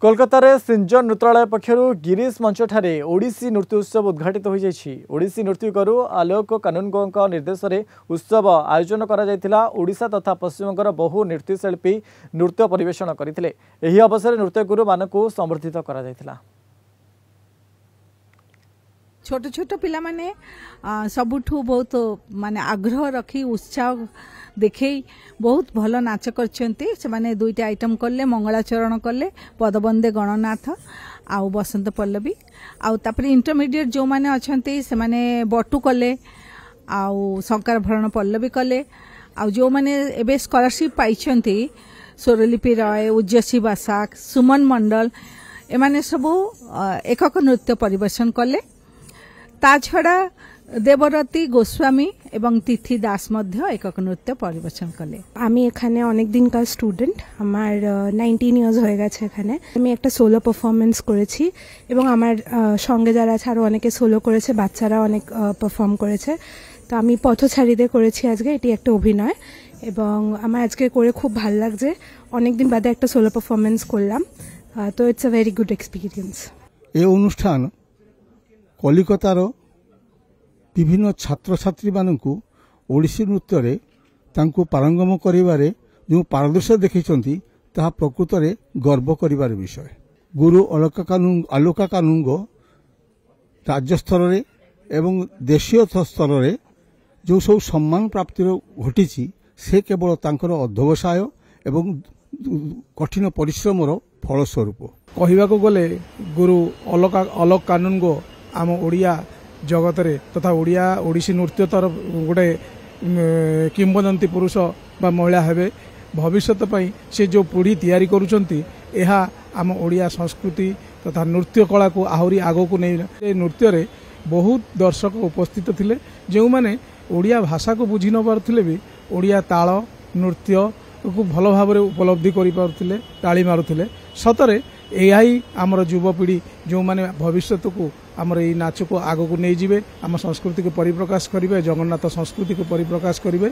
कोलकातार सिंजन नृत्यालय पक्षर गिरीश मंचठारे ओडिसी नृत्य उत्सव उद्घाटित हो जाइछि। ओडिसी नृत्य करू आलोक कानूनगो निर्देश में उत्सव आयोजन करा ओडिशा तथा पश्चिमबंगर बहु नृत्यशिल्पी नृत्य परिवेषण करते। एही अवसर नृत्य गुरु मानकु संबर्धित करा जायतिला। छोट छोट पिला माने सबुठू बहुत माने आग्रह रखी उत्साह देखे बहुत भल नाच करछन्ती। से माने दुईटा आइटम कले, मंगलाचरण कले, पदबंदे गणनाथ आउ बसंत पल्लवी आउ तापर इंटरमीडिएट जो माने अछन्ती से माने बटू कले आउ शंकर भरण पल्लवी कले आउ जो माने एबे स्कॉलरशिप पाइछन्ती स्वरलिपि राय, उज्जसी बासाक, सुमन मंडल एमाने सब एकक नृत्य परिवेशन कले। ता छड़ा देवरती गोस्वामी एवं तिथि दास मध्य एकक नृत्य परिवेशन कले। আমি এখানে অনেক দিনকার স্টুডেন্ট, আমার 19 ইয়ার্স হয়ে গেছে। এখানে আমি একটা সোলো পারফরমেন্স করেছি এবং আমার সঙ্গে যারা আছে আরো অনেকে সোলো করেছে, বাচ্চারা অনেক পারফর্ম করেছে। তো আমি পথচারীদের করেছি আজকে, এটি একটা অভিনয় এবং আমার আজকে করে খুব ভালো লাগছে। অনেকদিন বাদে একটা সোলো পারফরমেন্স করলাম, তো it's a very good experience. এই অনুষ্ঠান কলিকতার विभिन्न छात्र छात्री मानू ओडिसी नृत्य पारंगम करिबारे जो पारदर्शी देखिछंती ताहा प्रकृत रे गर्व करिबार विषय। गुरु आलोका कानूनगो राज्य स्तर रे एवं देशीय स्तर रे जो सब सम्मान प्राप्तिर घटी से केवल तांकर अध्यवसाय एवं कठिन परिश्रमर फलस्वरूप। कहवाको गले गुरु आलोक कानूनगो आम ओडिया जगत रे तथा ओडिसी नृत्य तरफ गोटे किंवदंती पुरुष बा महिला हेबे। भविष्यत पई से जो पीढ़ी तैयारी करूछंती एहा आम ओडिया संस्कृति तथा नृत्य कला को आहुरी आगो को नहीं। नृत्य रे बहुत दर्शक उपस्थित थिले जो माने ओडिया भाषा को बुझी न पारुथिले भी ओडिया ताल नृत्य को भल भाव में उपलब्धि करि पारुथिले, ताली मारुथिले। सतरे एआई आमर युवपीढ़ी जो माने भविष्यत को आमर ये नाच को आग को नहीं जीवे, आम संस्कृति को परिप्रकाश करिवे, जगन्नाथ संस्कृति को परिप्रकाश करिवे।